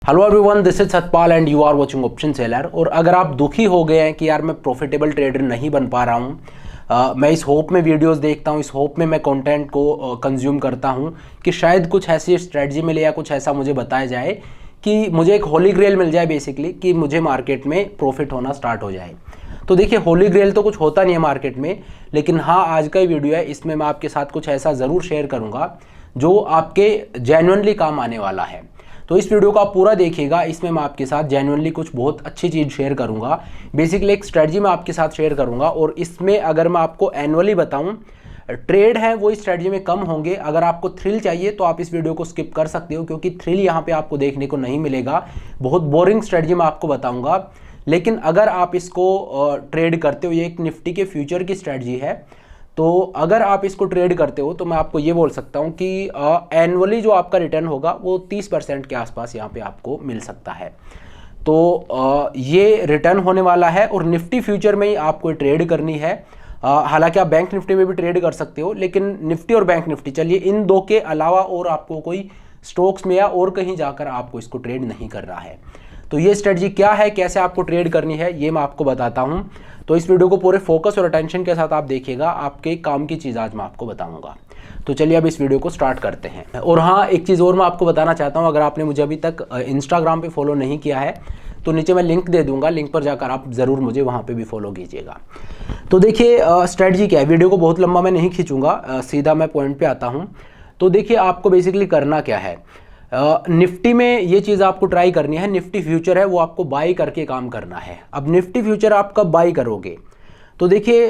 Hello everyone, this is Satpal and you are watching option seller. और अगर आप दुखी हो गए हैं कि यार मैं प्रॉफिटेबल ट्रेडर नहीं बन पा रहा हूँ, मैं इस होप में वीडियोस देखता हूँ, इस होप में मैं कंटेंट को कंज्यूम करता हूँ कि शायद कुछ ऐसी स्ट्रेटजी मिले या कुछ ऐसा मुझे बताया जाए कि मुझे एक होली ग्रेल मिल जाए बेसिकली, कि मुझे मार्केट में प्रॉफिट होना स्टार्ट हो जाए। तो देखिए, होली ग्रेल तो कुछ होता नहीं है मार्केट में, लेकिन हाँ, आज का ही वीडियो है, इसमें मैं आपके साथ कुछ ऐसा ज़रूर शेयर करूँगा जो आपके जेन्युइनली काम आने वाला है। तो इस वीडियो को आप पूरा देखिएगा, इसमें मैं आपके साथ जेन्युइनली कुछ बहुत अच्छी चीज़ शेयर करूंगा। बेसिकली एक स्ट्रेटजी मैं आपके साथ शेयर करूंगा, और इसमें अगर मैं आपको एनुअली बताऊं, ट्रेड है वो इस स्ट्रेटजी में कम होंगे। अगर आपको थ्रिल चाहिए तो आप इस वीडियो को स्किप कर सकते हो, क्योंकि थ्रिल यहाँ पे आपको देखने को नहीं मिलेगा। बहुत बोरिंग स्ट्रेटजी मैं आपको बताऊंगा। लेकिन अगर आप इसको ट्रेड करते हो, ये एक निफ्टी के फ्यूचर की स्ट्रेटजी है, तो अगर आप इसको ट्रेड करते हो तो मैं आपको ये बोल सकता हूँ कि एनुअली जो आपका रिटर्न होगा वो 30% के आसपास यहाँ पे आपको मिल सकता है। तो ये रिटर्न होने वाला है, और निफ्टी फ्यूचर में ही आपको ट्रेड करनी है। हालांकि आप बैंक निफ्टी में भी ट्रेड कर सकते हो, लेकिन निफ्टी और बैंक निफ्टी, चलिए इन दो के अलावा और आपको कोई स्टॉक्स में या और कहीं जाकर आपको इसको ट्रेड नहीं करना है। तो ये स्ट्रेटजी क्या है, कैसे आपको ट्रेड करनी है, ये मैं आपको बताता हूँ। तो इस वीडियो को पूरे फोकस और अटेंशन के साथ आप देखिएगा, आपके काम की चीज़ आज मैं आपको बताऊंगा। तो चलिए अब इस वीडियो को स्टार्ट करते हैं। और हाँ, एक चीज़ और मैं आपको बताना चाहता हूँ, अगर आपने मुझे अभी तक इंस्टाग्राम पे फॉलो नहीं किया है तो नीचे मैं लिंक दे दूंगा, लिंक पर जाकर आप ज़रूर मुझे वहाँ पे भी फॉलो कीजिएगा। तो देखिए, स्ट्रेटजी क्या है, वीडियो को बहुत लंबा मैं नहीं खींचूंगा, सीधा मैं पॉइंट पर आता हूँ। तो देखिए, आपको बेसिकली करना क्या है, निफ्टी में ये चीज़ आपको ट्राई करनी है। निफ्टी फ्यूचर है वो आपको बाई करके काम करना है। अब निफ्टी फ्यूचर आप कब बाई करोगे, तो देखिए,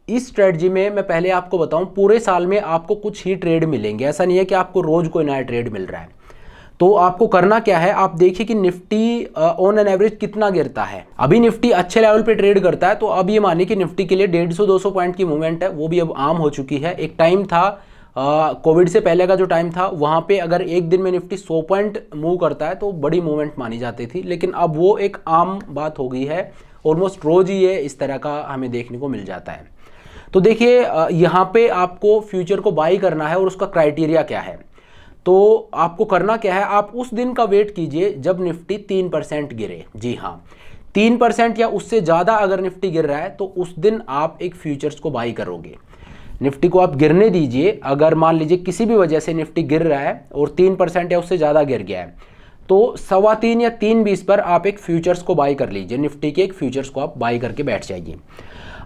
इस स्ट्रेटजी में मैं पहले आपको बताऊं, पूरे साल में आपको कुछ ही ट्रेड मिलेंगे। ऐसा नहीं है कि आपको रोज कोई नया ट्रेड मिल रहा है। तो आपको करना क्या है, आप देखिए कि निफ्टी ऑन एन एवरेज कितना गिरता है। अभी निफ्टी अच्छे लेवल पे ट्रेड करता है, तो अब ये मानिए कि निफ्टी के लिए 150-200 पॉइंट की मूवमेंट है, वो भी अब आम हो चुकी है। एक टाइम था, कोविड से पहले का जो टाइम था, वहाँ पे अगर एक दिन में निफ्टी 100 पॉइंट मूव करता है तो बड़ी मूवमेंट मानी जाती थी, लेकिन अब वो एक आम बात हो गई है। ऑलमोस्ट रोज ही ये इस तरह का हमें देखने को मिल जाता है। तो देखिए, यहाँ पे आपको फ्यूचर को बाई करना है, और उसका क्राइटेरिया क्या है। तो आपको करना क्या है, आप उस दिन का वेट कीजिए जब निफ्टी 3% गिरे। जी हाँ, 3% या उससे ज़्यादा अगर निफ्टी गिर रहा है तो उस दिन आप एक फ्यूचर्स को बाई करोगे। निफ्टी को आप गिरने दीजिए। अगर मान लीजिए किसी भी वजह से निफ्टी गिर रहा है और 3% या उससे ज़्यादा गिर गया है, तो 3.25 या 3.20 पर आप एक फ्यूचर्स को बाई कर लीजिए। निफ्टी के एक फ्यूचर्स को आप बाई करके बैठ जाइए।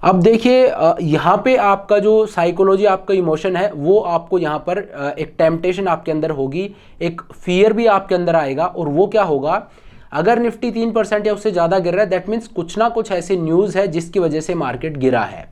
अब देखिए, यहाँ पे आपका जो साइकोलॉजी, आपका इमोशन है, वो आपको यहाँ पर एक टेम्पटेशन आपके अंदर होगी, एक फियर भी आपके अंदर आएगा। और वो क्या होगा, अगर निफ्टी 3% या उससे ज़्यादा गिर रहा है, दैट मीन्स कुछ ना कुछ ऐसी न्यूज़ है जिसकी वजह से मार्केट गिरा है।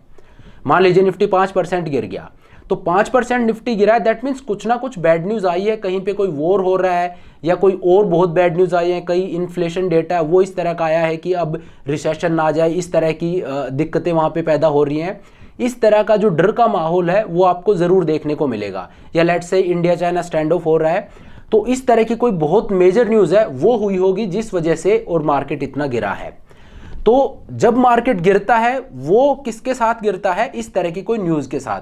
मान लीजिए निफ्टी 5% गिर गया, तो 5% निफ्टी गिरा है, दैट मीन्स कुछ ना कुछ बैड न्यूज़ आई है, कहीं पे कोई वॉर हो रहा है, या कोई और बहुत बैड न्यूज़ आई है, कहीं इन्फ्लेशन डेटा वो इस तरह का आया है कि अब रिसेशन ना आ जाए, इस तरह की दिक्कतें वहाँ पे पैदा हो रही हैं। इस तरह का जो डर का माहौल है वो आपको ज़रूर देखने को मिलेगा। या let's say India China stand of हो रहा है, तो इस तरह की कोई बहुत मेजर न्यूज़ है वो हुई होगी जिस वजह से और मार्केट इतना गिरा है। तो जब मार्केट गिरता है वो किसके साथ गिरता है, इस तरह की कोई न्यूज़ के साथ।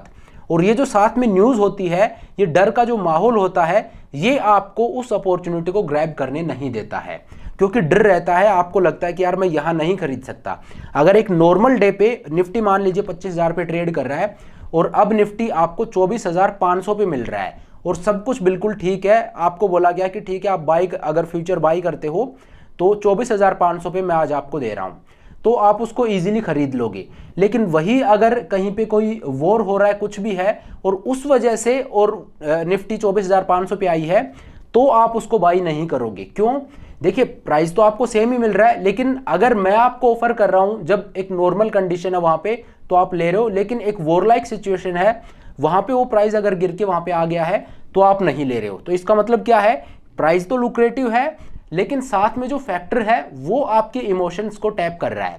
और ये जो साथ में न्यूज़ होती है, ये डर का जो माहौल होता है, ये आपको उस अपॉर्चुनिटी को ग्रैब करने नहीं देता है, क्योंकि डर रहता है। आपको लगता है कि यार मैं यहाँ नहीं खरीद सकता। अगर एक नॉर्मल डे पे निफ्टी मान लीजिए 25,000 पे ट्रेड कर रहा है, और अब निफ्टी आपको 24,500 पे मिल रहा है, और सब कुछ बिल्कुल ठीक है, आपको बोला गया कि ठीक है आप बाई, अगर फ्यूचर बाई करते हो तो 24,500 पे मैं आज आपको दे रहा हूँ, तो आप उसको इजीली खरीद लोगे। लेकिन वही अगर कहीं पे कोई वॉर हो रहा है, कुछ भी है, और उस वजह से और निफ्टी 24,500 पे आई है, तो आप उसको बाई नहीं करोगे। क्यों, देखिए प्राइस तो आपको सेम ही मिल रहा है, लेकिन अगर मैं आपको ऑफर कर रहा हूं जब एक नॉर्मल कंडीशन है वहां पे, तो आप ले रहे हो, लेकिन एक वॉर लाइक सिचुएशन है, वहां पे वो प्राइस अगर गिर के वहां पे आ गया है तो आप नहीं ले रहे हो। तो इसका मतलब क्या है, प्राइस तो लुक्रेटिव है, लेकिन साथ में जो फैक्टर है वो आपके इमोशंस को टैप कर रहा है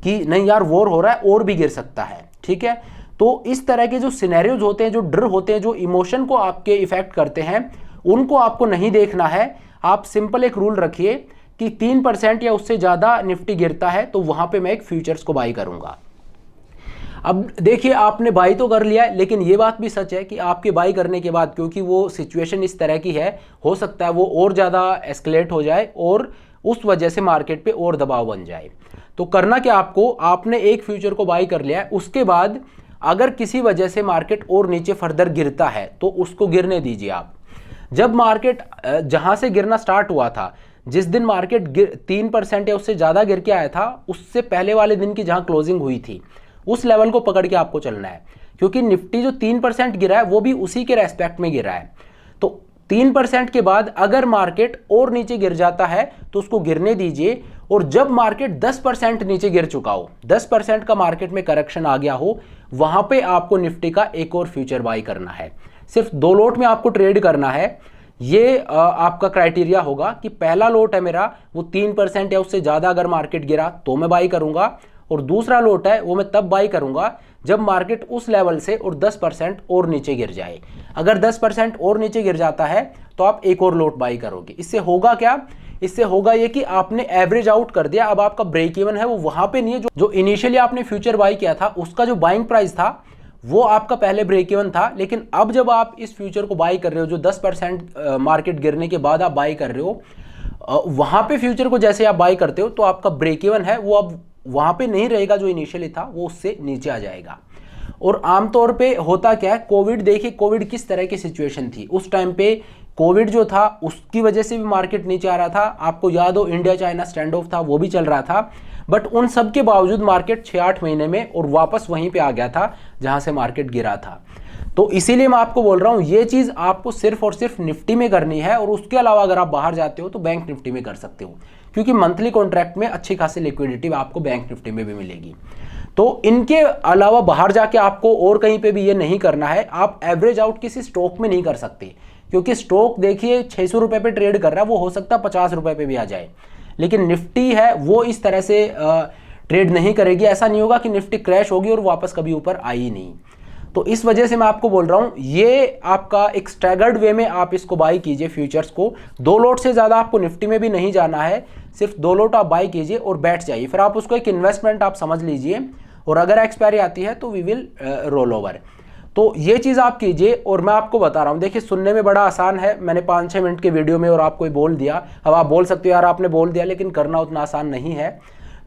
कि नहीं यार वॉर हो रहा है और भी गिर सकता है। ठीक है, तो इस तरह के जो सिनेरियोज होते हैं, जो डर होते हैं, जो इमोशन को आपके इफेक्ट करते हैं, उनको आपको नहीं देखना है। आप सिंपल एक रूल रखिए कि 3% या उससे ज़्यादा निफ्टी गिरता है तो वहाँ पे मैं एक फ्यूचर्स को बाई करूँगा। अब देखिए आपने बाई तो कर लिया है, लेकिन ये बात भी सच है कि आपके बाई करने के बाद क्योंकि वो सिचुएशन इस तरह की है, हो सकता है वो और ज़्यादा एस्केलेट हो जाए और उस वजह से मार्केट पे और दबाव बन जाए। तो करना क्या आपको, आपने एक फ्यूचर को बाई कर लिया है, उसके बाद अगर किसी वजह से मार्केट और नीचे फर्दर गिरता है तो उसको गिरने दीजिए आप। जब मार्केट जहां से गिरना स्टार्ट हुआ था, जिस दिन मार्केट 3% या उससे ज़्यादा गिर के आया था, उससे पहले वाले दिन की जहां क्लोजिंग हुई थी उस लेवल को पकड़ के आपको चलना है, क्योंकि निफ्टी जो 3% गिरा है वो भी उसी के रेस्पेक्ट में गिरा है। तो 3% के बाद अगर मार्केट और नीचे गिर जाता है तो उसको गिरने दीजिए, और जब मार्केट 10% नीचे गिर चुका हो, 10% का मार्केट में करेक्शन आ गया हो, वहां पे आपको निफ्टी का एक और फ्यूचर बाई करना है। सिर्फ 2 लोट में आपको ट्रेड करना है। ये आपका क्राइटेरिया होगा कि पहला लोट है मेरा वो 3% या उससे ज़्यादा अगर मार्केट गिरा तो मैं बाई करूंगा, और दूसरा लोट है वो मैं तब बाई करूंगा जब मार्केट उस लेवल से और 10% और नीचे गिर जाए। अगर 10% और नीचे गिर जाता है तो आप एक और लोट बाई करोगे। इससे होगा क्या, इससे होगा ये कि आपने एवरेज आउट कर दिया। अब आपका ब्रेक इवन है वो वहां पे नहीं है, जो इनिशियली आपने फ्यूचर बाई किया था उसका जो बाइंग प्राइस था वो आपका पहले ब्रेक इवन था। लेकिन अब जब आप इस फ्यूचर को बाई कर रहे हो, जो 10% मार्केट गिरने के बाद आप बाई कर रहे हो, वहां पे फ्यूचर को जैसे आप बाई करते हो तो आपका ब्रेक इवन है वो अब वहां पे नहीं रहेगा, जो इनिशियली था वो उससे नीचे आ जाएगा। और आमतौर पे होता क्या है, कोविड देखिए, कोविड किस तरह की सिचुएशन थी उस टाइम पे। कोविड जो था उसकी वजह से भी मार्केट नीचे आ रहा था। आपको याद हो इंडिया चाइना स्टैंड ऑफ था, वो भी चल रहा था, बट उन सब के बावजूद मार्केट 6-8 महीने में और वापस वहीं पे आ गया था जहां से मार्केट गिरा था। तो इसीलिए मैं आपको बोल रहा हूं ये चीज आपको सिर्फ और सिर्फ निफ्टी में करनी है, और उसके अलावा अगर आप बाहर जाते हो तो बैंक निफ्टी में कर सकते हो, क्योंकि मंथली कॉन्ट्रैक्ट में अच्छी खासी लिक्विडिटी आपको बैंक निफ्टी में भी मिलेगी। तो इनके अलावा बाहर जाके आपको और कहीं पे भी ये नहीं करना है। आप एवरेज आउट किसी स्टॉक में नहीं कर सकते, क्योंकि स्टॉक देखिए 600 रुपए पे ट्रेड कर रहा है, वो हो सकता है 50 रुपए पे भी आ जाए, लेकिन निफ्टी है वो इस तरह से ट्रेड नहीं करेगी। ऐसा नहीं होगा कि निफ्टी क्रैश होगी और वापस कभी ऊपर आई नहीं। तो इस वजह से मैं आपको बोल रहा हूं ये आपका एक स्टैगर्ड वे में आप इसको बाई कीजिए फ्यूचर्स को। 2 लोट से ज्यादा आपको निफ्टी में भी नहीं जाना है, सिर्फ 2 लोट आप बाई कीजिए और बैठ जाइए। फिर आप उसको एक इन्वेस्टमेंट आप समझ लीजिए, और अगर एक्सपायरी आती है तो वी विल रोल ओवर। तो ये चीज़ आप कीजिए। और मैं आपको बता रहा हूँ, देखिए सुनने में बड़ा आसान है, मैंने 5-6 मिनट के वीडियो में और आपको बोल दिया। अब आप बोल सकते हो यार आपने बोल दिया, लेकिन करना उतना आसान नहीं है।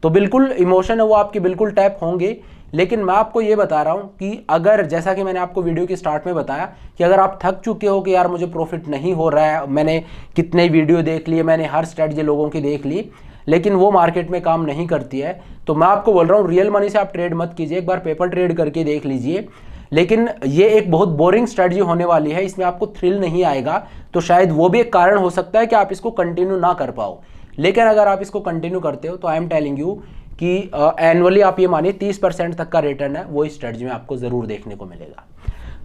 तो बिल्कुल इमोशन है वो आपके बिल्कुल टैप होंगे, लेकिन मैं आपको ये बता रहा हूँ कि अगर, जैसा कि मैंने आपको वीडियो के स्टार्ट में बताया, कि अगर आप थक चुके हो कि यार मुझे प्रॉफिट नहीं हो रहा है, मैंने कितने वीडियो देख लिए, मैंने हर स्ट्रेटजी लोगों की देख ली, लेकिन वो मार्केट में काम नहीं करती है, तो मैं आपको बोल रहा हूँ रियल मनी से आप ट्रेड मत कीजिए, एक बार पेपर ट्रेड करके देख लीजिए। लेकिन ये एक बहुत बोरिंग स्ट्रेटजी होने वाली है, इसमें आपको थ्रिल नहीं आएगा, तो शायद वो भी एक कारण हो सकता है कि आप इसको कंटिन्यू ना कर पाओ। लेकिन अगर आप इसको कंटिन्यू करते हो तो आई एम टेलिंग यू कि एनुअली आप ये मानिए 30% तक का रिटर्न है वो इस स्ट्रेटजी में आपको ज़रूर देखने को मिलेगा।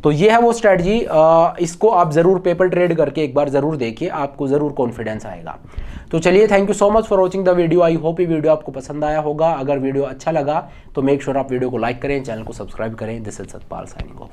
तो ये है वो स्ट्रेटजी, इसको आप ज़रूर पेपर ट्रेड करके एक बार ज़रूर देखिए, आपको ज़रूर कॉन्फिडेंस आएगा। तो चलिए, thank you so much for watching the video. I hope ये वीडियो आपको पसंद आया होगा। अगर वीडियो अच्छा लगा तो मेक श्योर आप वीडियो को लाइक करें, चैनल को सब्सक्राइब करें। This is Satpal signing off.